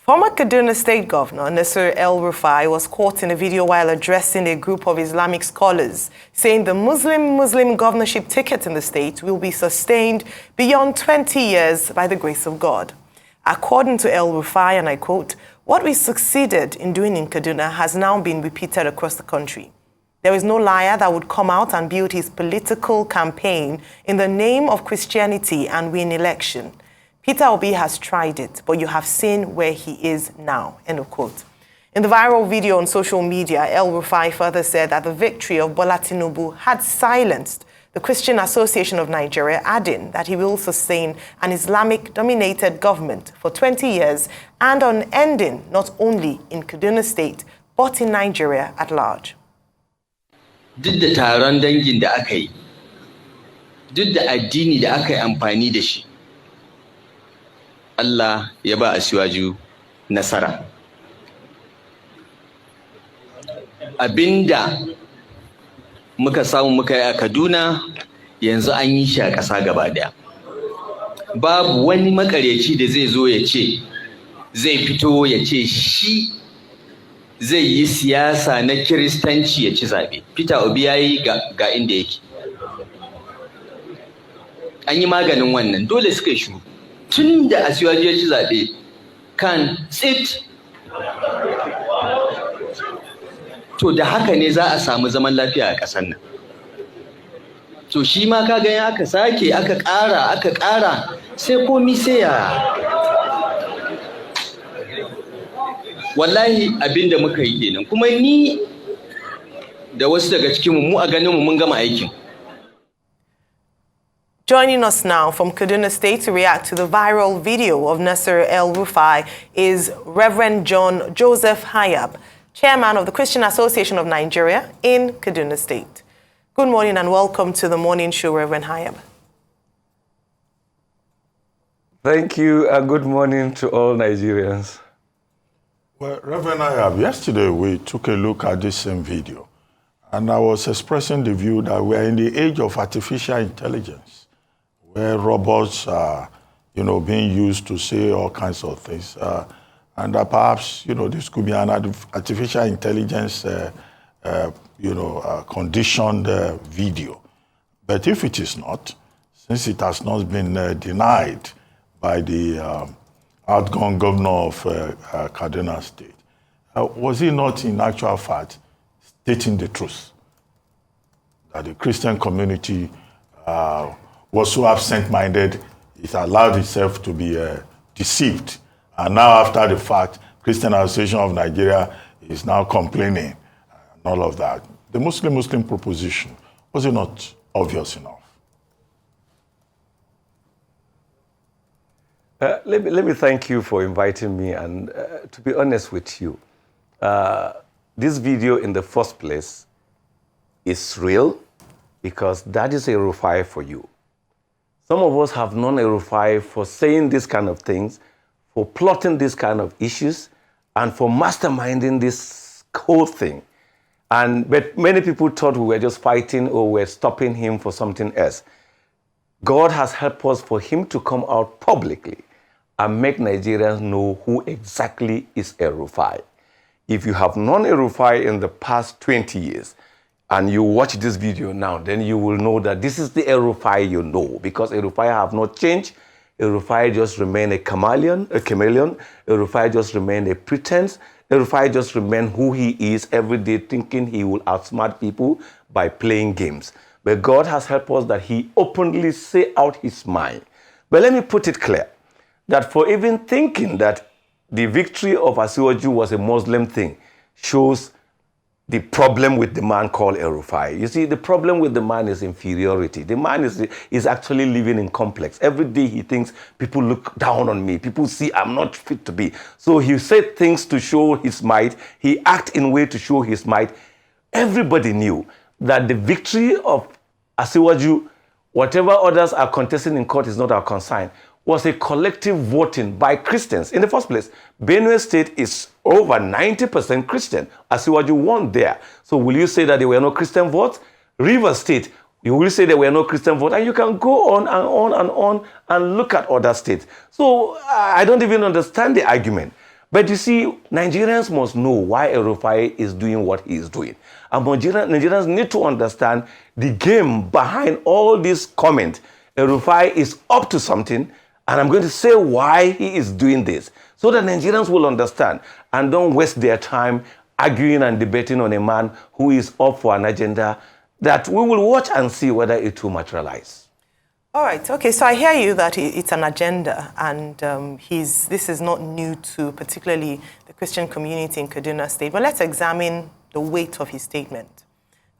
Former Kaduna State Governor Nasir El-Rufai was caught in a video while addressing a group of Islamic scholars, saying the Muslim governorship ticket in the state will be sustained beyond 20 years by the grace of God. According to El-Rufai, and I quote, "What we succeeded in doing in Kaduna has now been repeated across the country. There is no liar that would come out and build his political campaign in the name of Christianity and win election. Peter Obi has tried it, but you have seen where he is now," end of quote. In the viral video on social media, El-Rufai further said that the victory of Bola Tinubu had silenced the Christian Association of Nigeria, adding that he will sustain an Islamic-dominated government for 20 years and unending not only in Kaduna State, but in Nigeria at large. Duk da taron dangin da aka yi, duk da addini da aka yi amfani da shi, Allah ya ba Asiwaju nasara. Abinda muka samu muka yi a Kaduna yanzu an yi shi a ƙasa gaba daya. Babu wani makaryaci da zai zo ya ce zai fito ya ce shi zai yi siyasa na Kiristanci ya ci zaɓe. Peter Obi ya yi ga inda yake. An yi maganin wannan, dole suka yi shiru. Tun da Asiwaju ya ci zaɓe kan tsit. To da haka ne za a samu zaman lafiya a ƙasar nan. To shi ma ka gani aka sake aka ƙara sai komi sai ya. Wallahi abinda muka yi kenan, kuma ni da wasu daga cikinmu mu a ganinmu mun gama aikin. Joining us now from Kaduna State to react to the viral video of Nasir El-Rufai is Reverend John Joseph Hayab, Chairman of the Christian Association of Nigeria in Kaduna State. Good morning and welcome to the morning show, Reverend Hayab. Thank you and good morning to all Nigerians. Well, Reverend Hayab, yesterday we took a look at this same video and I was expressing the view that we are in the age of artificial intelligence, where robots are, being used to say all kinds of things. And that perhaps, this could be an artificial intelligence, conditioned video. But if it is not, since it has not been denied by the outgone governor of Kaduna State, was he not in actual fact stating the truth? That the Christian community was so absent-minded, it allowed itself to be deceived. And now after the fact, Christian Association of Nigeria is now complaining and all of that. The Muslim proposition, was it not obvious enough? Let me thank you for inviting me, and to be honest with you, this video in the first place is real because that is El-Rufai for you. Some of us have known El-Rufai for saying these kind of things, for plotting these kind of issues, and for masterminding this whole thing. But many people thought we were just fighting or were stopping him for something else. God has helped us for him to come out publicly and make Nigerians know who exactly is El-Rufai. If you have known El-Rufai in the past 20 years, and you watch this video now, then you will know that this is the El-Rufai you know, because El-Rufai have not changed. El-Rufai just remain a chameleon. El-Rufai just remain a pretense. El-Rufai just remain who he is every day, thinking he will outsmart people by playing games. But God has helped us that he openly say out his mind. But let me put it clear, that for even thinking that the victory of Asiwaju was a Muslim thing shows the problem with the man called El-Rufai. You see, the problem with the man is inferiority. The man is actually living in complex. Every day he thinks people look down on me. People see I'm not fit to be. So he said things to show his might. He acted in a way to show his might. Everybody knew that the victory of Asiwaju, whatever others are contesting in court is not our concern, was a collective voting by Christians. In the first place, Benue State is over 90% Christian. Asiwaju won there. So will you say that there were no Christian votes? Rivers State, you will say there were no Christian votes. And you can go on and on and on and look at other states. So I don't even understand the argument. But you see, Nigerians must know why El-Rufai is doing what he is doing. And Nigerians need to understand the game behind all these comments. El-Rufai is up to something, and I'm going to say why he is doing this, so that Nigerians will understand and don't waste their time arguing and debating on a man who is up for an agenda that we will watch and see whether it will materialize. All right. Okay. So I hear you that it's an agenda, and this is not new to particularly the Christian community in Kaduna State. But let's examine the weight of his statement.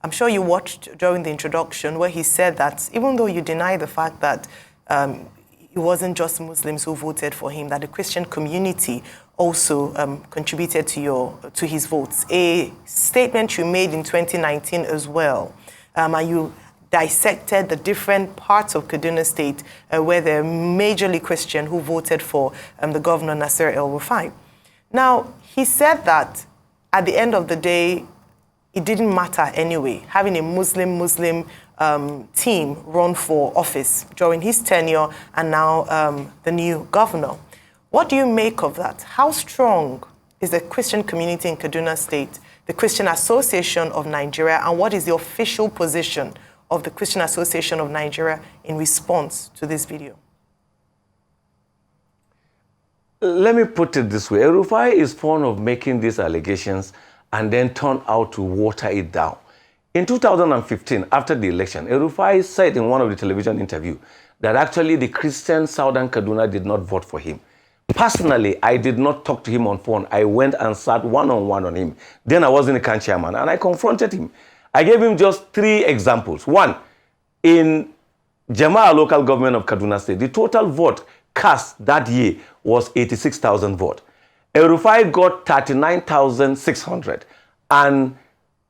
I'm sure you watched during the introduction where he said that even though you deny the fact that it wasn't just Muslims who voted for him, that the Christian community also contributed to his votes. A statement you made in 2019 as well, and you dissected the different parts of Kaduna State where they're majorly Christian who voted for the governor, Nasir El-Rufai. Now, he said that at the end of the day, it didn't matter anyway, having a Muslim team run for office during his tenure and now the new governor. What do you make of that? How strong is the Christian community in Kaduna State, the Christian Association of Nigeria, and what is the official position of the Christian Association of Nigeria in response to this video? Let me put it this way. El-Rufai is fond of making these allegations and then turn out to water it down. In 2015, after the election, El-Rufai said in one of the television interviews that actually the Christian Southern Kaduna did not vote for him. Personally, I did not talk to him on phone. I went and sat one-on-one on him. Then I wasn't a CAN chairman, and I confronted him. I gave him just 3 examples. One, in Jama'a local government of Kaduna State, the total vote cast that year was 86,000 votes. El-Rufai got 39,600, and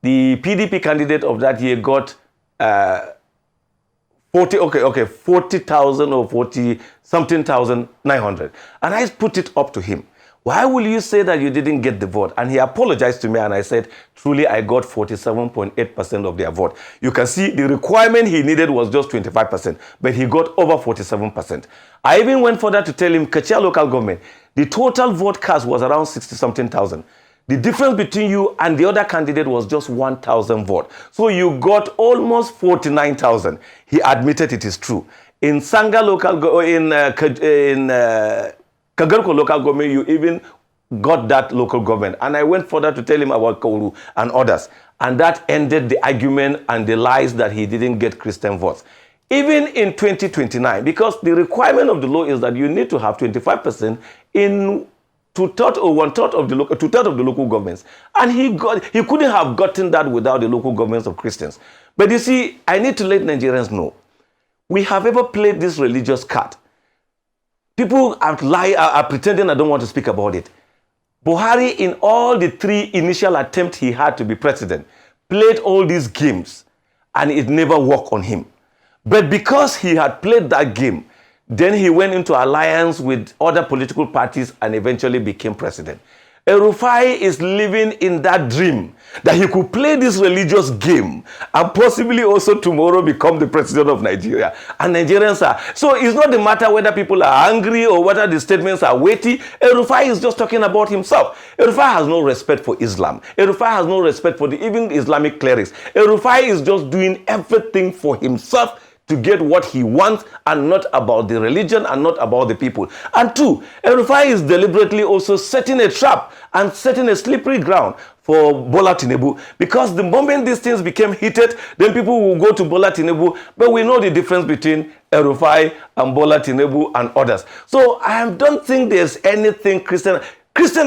the PDP candidate of that year got 40,000 or 40-something thousand 900. And I put it up to him. Why will you say that you didn't get the vote? And he apologized to me, and I said, truly, I got 47.8% of their vote. You can see the requirement he needed was just 25%, but he got over 47%. I even went further to tell him, Kachia local government, the total vote cast was around 60-something thousand. The difference between you and the other candidate was just 1,000 votes. So you got almost 49,000. He admitted it is true. In Sanga local, Kagarko local government, you even got that local government. And I went further to tell him about Kauru and others. And that ended the argument and the lies that he didn't get Christian votes. Even in 2029, because the requirement of the law is that you need to have 25% in two-thirds or one-third of the local governments. And he couldn't have gotten that without the local governments of Christians. But you see, I need to let Nigerians know, we have ever played this religious card. People are pretending I don't want to speak about it. Buhari, in all the 3 initial attempts he had to be president, played all these games, and it never worked on him. But because he had played that game, then he went into alliance with other political parties and eventually became president. El-Rufai is living in that dream that he could play this religious game and possibly also tomorrow become the president of Nigeria. And Nigerians are. So it's not the matter whether people are angry or whether the statements are weighty. El-Rufai is just talking about himself. El-Rufai has no respect for Islam. El-Rufai has no respect for even Islamic clerics. El-Rufai is just doing everything for himself to get what he wants and not about the religion and not about the people. And 2, El-Rufai is deliberately also setting a trap and setting a slippery ground for Bola Tinubu, because the moment these things became heated, then people will go to Bola Tinubu, but we know the difference between El-Rufai and Bola Tinubu and others. So I don't think there's anything Christian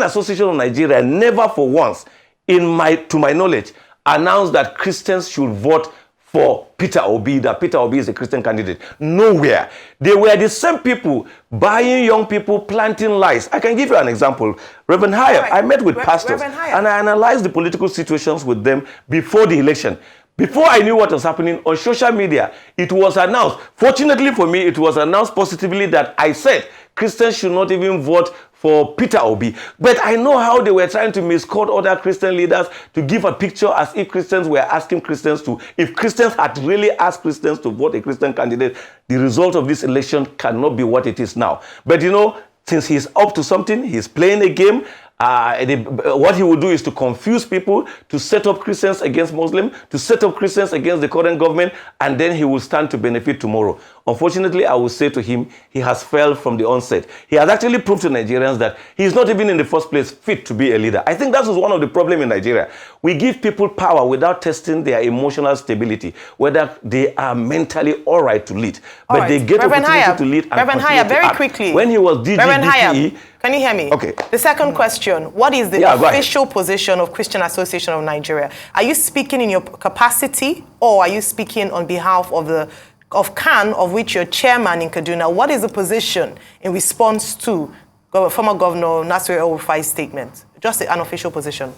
Association of Nigeria never for once, to my knowledge, announced that Christians should vote for Peter Obi, that Peter Obi is a Christian candidate. Nowhere. They were the same people buying young people, planting lies. I can give you an example. Reverend Hayab, right. I met with pastors and I analyzed the political situations with them before the election. Before I knew what was happening on social media, it was announced. Fortunately for me, it was announced positively that I said Christians should not even vote for Peter Obi. But I know how they were trying to misquote other Christian leaders to give a picture as if Christians were asking Christians to, if Christians had really asked Christians to vote a Christian candidate, the result of this election cannot be what it is now. But you know, since he's up to something, he's playing a game, What he will do is to confuse people, to set up Christians against Muslims, to set up Christians against the current government, and then he will stand to benefit tomorrow. Unfortunately, I will say to him, he has failed from the onset. He has actually proved to Nigerians that he is not even in the first place fit to be a leader. I think that was one of the problems in Nigeria. We give people power without testing their emotional stability, whether they are mentally all right to lead. But they get Reverend opportunity Hayab, to lead and Reverend continue Hayab, to very act. quickly. When he was DG, Reverend Hayab, DPE, can you hear me? Okay. The second question, what is the official position of Christian Association of Nigeria? Are you speaking in your capacity, or are you speaking on behalf of CAN, of which you're chairman in Kaduna? What is the position in response to former Governor Nasir El-Rufai's statement? Just an official position.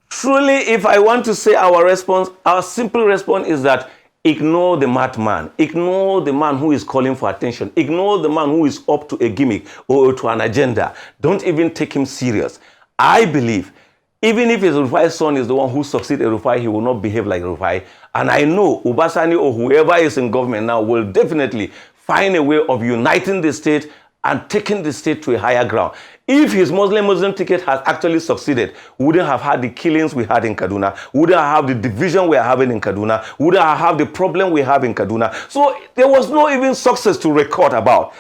Truly, if I want to say our response, our simple response is that ignore the madman. Ignore the man who is calling for attention. Ignore the man who is up to a gimmick or to an agenda. Don't even take him serious. I believe, even if El-Rufai's son is the one who succeeds El-Rufai, he will not behave like El-Rufai. And I know Ubasani or whoever is in government now will definitely find a way of uniting the state and taking the state to a higher ground. If his Muslim ticket has actually succeeded, we wouldn't have had the killings we had in Kaduna, we wouldn't have the division we are having in Kaduna, we wouldn't have the problem we have in Kaduna. So there was no even success to record about.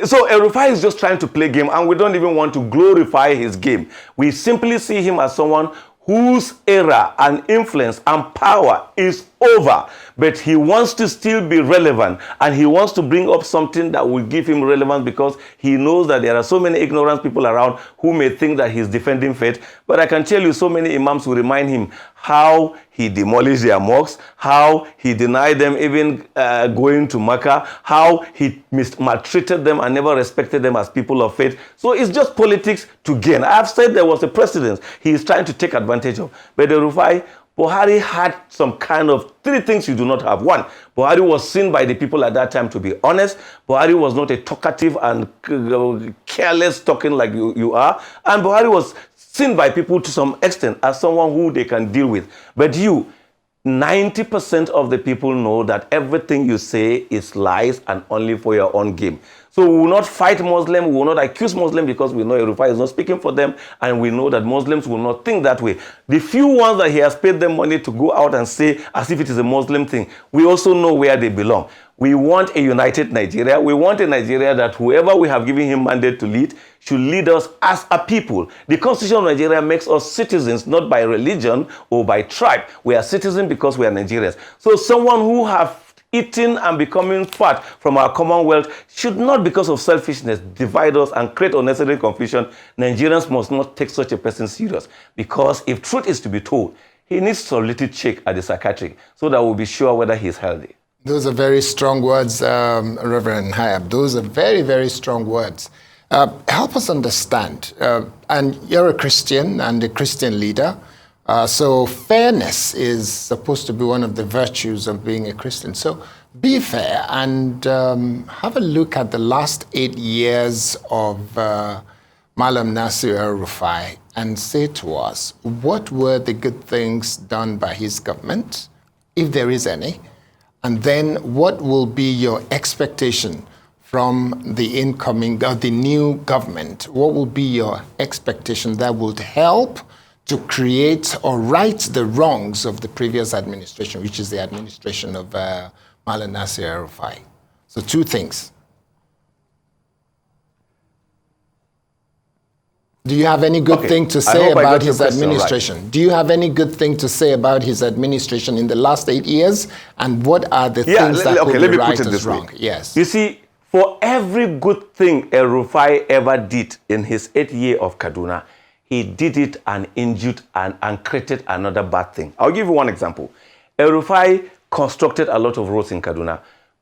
So El-Rufai is just trying to play game, and we don't even want to glorify his game. We simply see him as someone whose era and influence and power is over, but he wants to still be relevant, and he wants to bring up something that will give him relevance, because he knows that there are so many ignorant people around who may think that he's defending faith. But I can tell you, so many imams will remind him how he demolished their mosques, how he denied them even going to Mecca, how he maltreated them and never respected them as people of faith. So it's just politics to gain. I've said there was a precedent he is trying to take advantage of. But El-Rufai, Buhari had some kind of three things you do not have. One, Buhari was seen by the people at that time to be honest. Buhari was not a talkative and careless talking like you are. And Buhari was seen by people to some extent as someone who they can deal with. But 90% of the people know that everything you say is lies and only for your own game. So we will not fight Muslims, we will not accuse Muslims, because we know El-Rufai is not speaking for them, and we know that Muslims will not think that way. The few ones that he has paid them money to go out and say as if it is a Muslim thing, we also know where they belong. We want a united Nigeria. We want a Nigeria that whoever we have given him mandate to lead should lead us as a people. The Constitution of Nigeria makes us citizens, not by religion or by tribe. We are citizens because we are Nigerians. So someone who have eating and becoming fat from our commonwealth should not, because of selfishness, divide us and create unnecessary confusion. Nigerians must not take such a person serious, because if truth is to be told, he needs a little check at the psychiatric so that we'll be sure whether he's healthy. Those are very strong words, Reverend Hayab. Those are very, very strong words. Help us understand, and you're a Christian and a Christian leader, so fairness is supposed to be one of the virtues of being a Christian. So be fair and have a look at the last 8 years of Malam Nasir El-Rufai and say to us, what were the good things done by his government, if there is any? And then what will be your expectation from the incoming, the new government? What will be your expectation that would help to create or right the wrongs of the previous administration, which is the administration of Malam Nasir El-Rufai? So two things. Do you have any good thing to say about his administration? Right. Do you have any good thing to say about his administration in the last 8 years? And what are the things that will be right as wrong? Yes. You see, for every good thing El-Rufai ever did in his 8th year of Kaduna, he did it and injured and created another bad thing. I'll give you one example. El-Rufai constructed a lot of roads in Kaduna,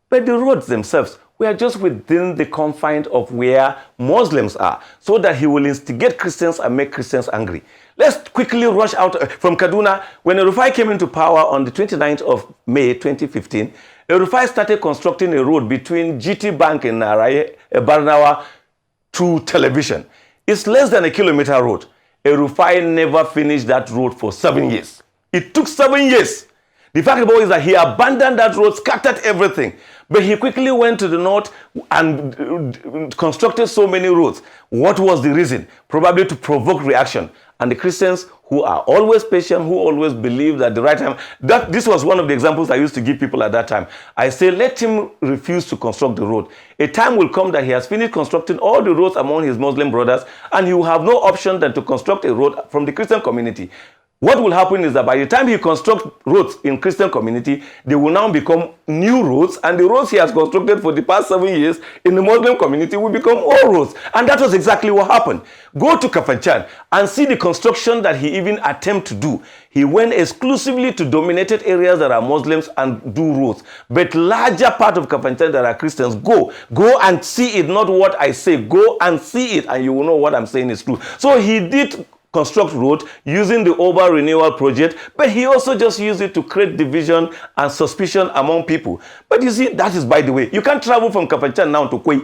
but the roads themselves were just within the confines of where Muslims are, so that he will instigate Christians and make Christians angry. Let's quickly rush out from Kaduna. When El-Rufai came into power on the 29th of May 2015, El-Rufai started constructing a road between GT Bank in Barnawa to Television. It's less than a kilometer road. El-Rufai never finished that road for 7 years. It took 7 years. The fact about it is that he abandoned that road, scattered everything. But he quickly went to the north and constructed so many roads. What was the reason? Probably to provoke reaction. And the Christians, who are always patient, who always believe that the right time, this was one of the examples I used to give people at that time. I say, let him refuse to construct the road. A time will come that he has finished constructing all the roads among his Muslim brothers, and he will have no option than to construct a road from the Christian community. What will happen is that by the time he constructs roads in Christian community, they will now become new roads, and the roads he has constructed for the past 7 years in the Muslim community will become old roads. And that was exactly what happened. Go to Kafanchan and see the construction that he even attempted to do. He went exclusively to dominated areas that are Muslims and do roads. But larger part of Kafanchan that are Christians, go and see it, not what I say. Go and see it, and you will know what I'm saying is true. So he did construct road using the Over Renewal project, but he also just used it to create division and suspicion among people. But you see, that is by the way. You can't travel from Kafanchan now to Kwei.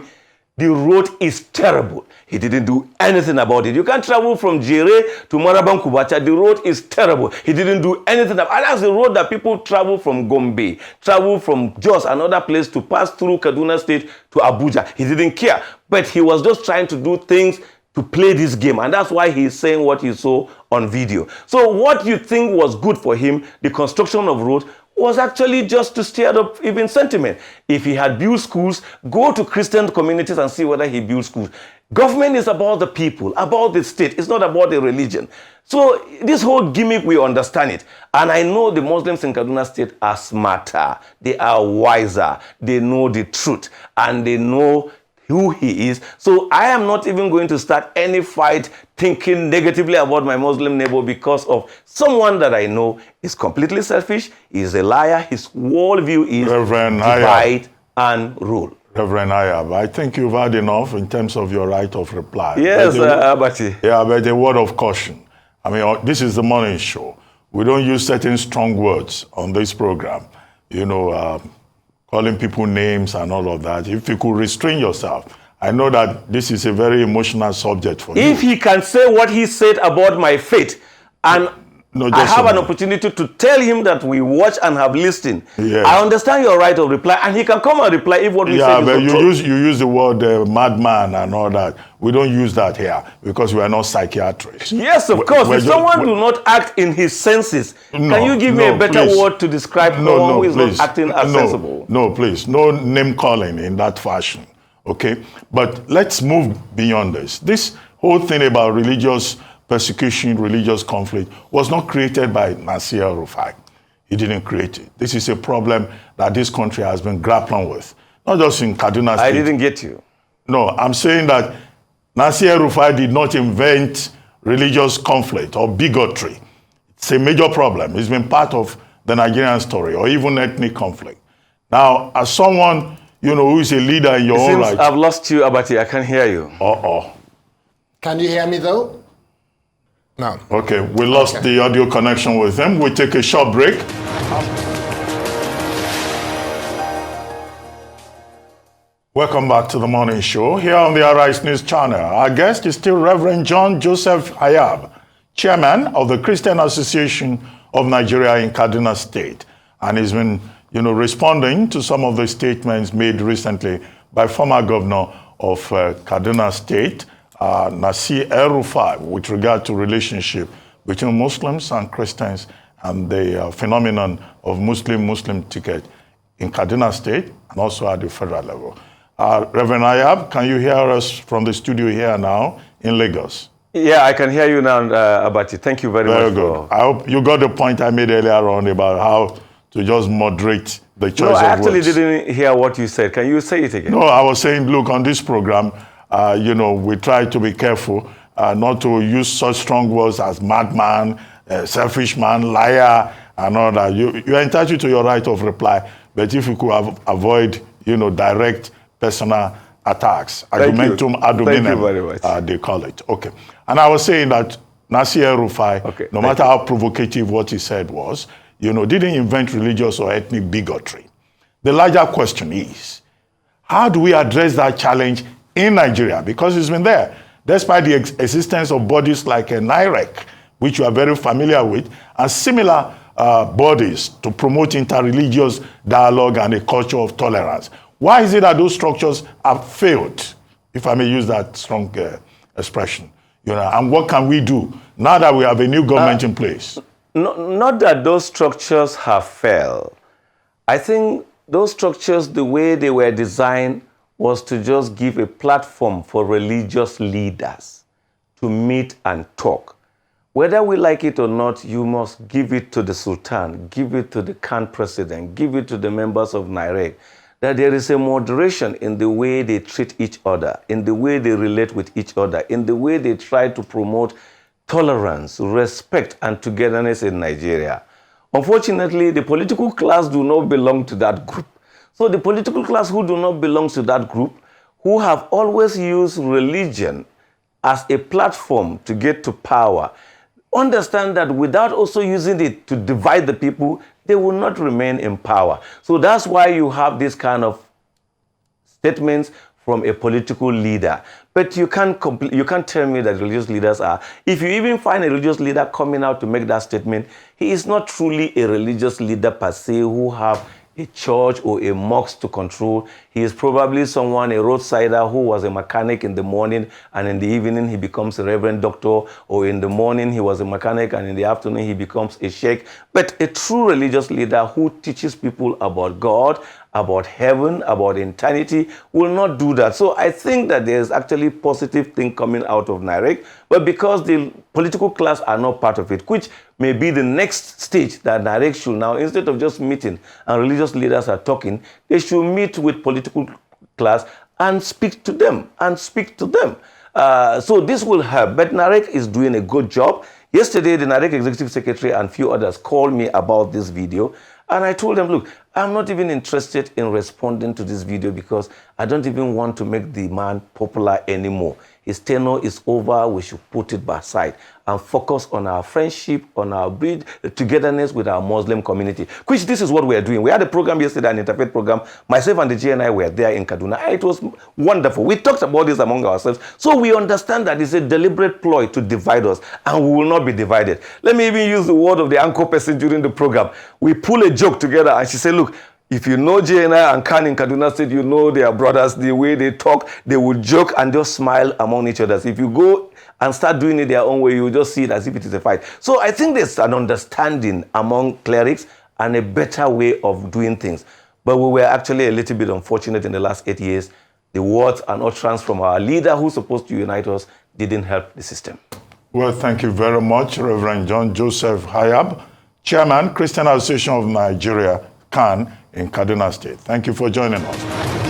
The road is terrible. He didn't do anything about it. You can't travel from Jere to Marabang Kubacha. The road is terrible. He didn't do anything about it. And that's the road that people travel from Gombe, travel from Jos, another place, to pass through Kaduna State to Abuja. He didn't care. But he was just trying to do things to play this game, and that's why he's saying what he saw on video. So what you think was good for him, the construction of roads, was actually just to stir up even sentiment. If he had built schools, go to Christian communities and see whether he built schools. Government is about the people, about the state. It's not about the religion. So this whole gimmick, we understand it. And I know the Muslims in Kaduna State are smarter. They are wiser. They know the truth. And they know who he is. So I am not even going to start any fight thinking negatively about my Muslim neighbor because of someone that I know is completely selfish, is a liar, his worldview is Reverend divide and rule. Reverend Hayab, I think you've had enough in terms of your right of reply. Yes, Abati. Yeah, but a word of caution. I mean, this is the morning show. We don't use certain strong words on this program. You know, calling people names and all of that. If you could restrain yourself. I know that this is a very emotional subject for you. If he can say what he said about my faith, and I have an opportunity to tell him that we watch and have listened, yes. I understand your right of reply, and he can come and reply if what we say is but true. you use the word madman and all that. We don't use that here because we are not psychiatrists. Yes, of course. If someone do not act in his senses, can you give me a better word to describe someone who is not acting as sensible? No, please. No name calling in that fashion. Okay? But let's move beyond this. This whole thing about religious persecution, religious conflict was not created by Nasir El-Rufai. He didn't create it. This is a problem that this country has been grappling with. Not just in Kaduna State. I didn't get you. No, I'm saying that Nasir El-Rufai did not invent religious conflict or bigotry. It's a major problem. It's been part of the Nigerian story, or even ethnic conflict. Now, as someone, you know, who is a leader in your own right. I've lost you, Abati. I can't hear you. Can you hear me, though? No. Okay, we lost the audio connection with him. We'll take a short break. Welcome back to the morning show here on the Arise News channel. Our guest is still Reverend John Joseph Hayab, chairman of the Christian Association of Nigeria in Kaduna State. And he's been, you know, responding to some of the statements made recently by former governor of Kaduna State, Nasir El-Rufai, with regard to relationship between Muslims and Christians and the phenomenon of Muslim ticket in Kaduna State and also at the federal level. Reverend Hayab, can you hear us from the studio here now in Lagos? Yeah, I can hear you now, Abati. Thank you very much. Very good. I hope you got the point I made earlier on about how to just moderate the choice of words. No, I actually didn't hear what you said. Can you say it again? No, I was saying, look, on this program, you know, we try to be careful not to use such strong words as madman, selfish man, liar, and all that. You're entitled to your right of reply, but if you could avoid, you know, direct personal attacks, argumentum ad hominem, they call it. Okay. And I was saying that Nasir El-Rufai, no matter how provocative what he said was, you know, didn't invent religious or ethnic bigotry. The larger question is, how do we address that challenge in Nigeria? Because it's been there. Despite the existence of bodies like NIREC, which you are very familiar with, and similar bodies to promote interreligious dialogue and a culture of tolerance. Why is it that those structures have failed, if I may use that strong expression? And what can we do now that we have a new government in place? Not that those structures have failed. I think those structures, the way they were designed, was to just give a platform for religious leaders to meet and talk. Whether we like it or not, you must give it to the Sultan, give it to the Khan president, give it to the members of NIREC, that there is a moderation in the way they treat each other, in the way they relate with each other, in the way they try to promote tolerance, respect, and togetherness in Nigeria. Unfortunately, the political class do not belong to that group. So the political class who do not belong to that group, who have always used religion as a platform to get to power, understand that without also using it to divide the people, they will not remain in power. So that's why you have this kind of statements from a political leader. But you can't tell me that religious leaders are. If you even find a religious leader coming out to make that statement, he is not truly a religious leader per se who have a church or a mosque to control. He is probably someone, a roadsider who was a mechanic in the morning, and in the evening he becomes a reverend doctor, or in the morning he was a mechanic and in the afternoon he becomes a sheikh. But a true religious leader who teaches people about God, about heaven, about eternity, will not do that. So I think that there's actually positive thing coming out of NIREC, but because the political class are not part of it, which may be the next stage that NIREC should now, instead of just meeting and religious leaders are talking, they should meet with political class and speak to them, so this will help. But NIREC is doing a good job. Yesterday, the NIREC Executive Secretary and few others called me about this video, and I told them, look, I'm not even interested in responding to this video because I don't even want to make the man popular anymore. His tenure is over. We should put it aside and focus on our friendship, on our togetherness with our Muslim community, which this is what we are doing. We had a program yesterday, an interfaith program. Myself and the GNI were there in Kaduna. It was wonderful. We talked about this among ourselves. So we understand that it's a deliberate ploy to divide us, and we will not be divided. Let me even use the word of the anchor person during the program. We pull a joke together, and she said, look, if you know JNI and Khan in Kaduna State, you know they are brothers. The way they talk, they will joke and just smile among each other. If you go and start doing it their own way, you will just see it as if it is a fight. So I think there's an understanding among clerics and a better way of doing things. But we were actually a little bit unfortunate in the last 8 years. The words and utterance from our leader who's supposed to unite us didn't help the system. Well, thank you very much, Reverend John Joseph Hayab, Chairman, Christian Association of Nigeria, Khan, in Kaduna State. Thank you for joining us.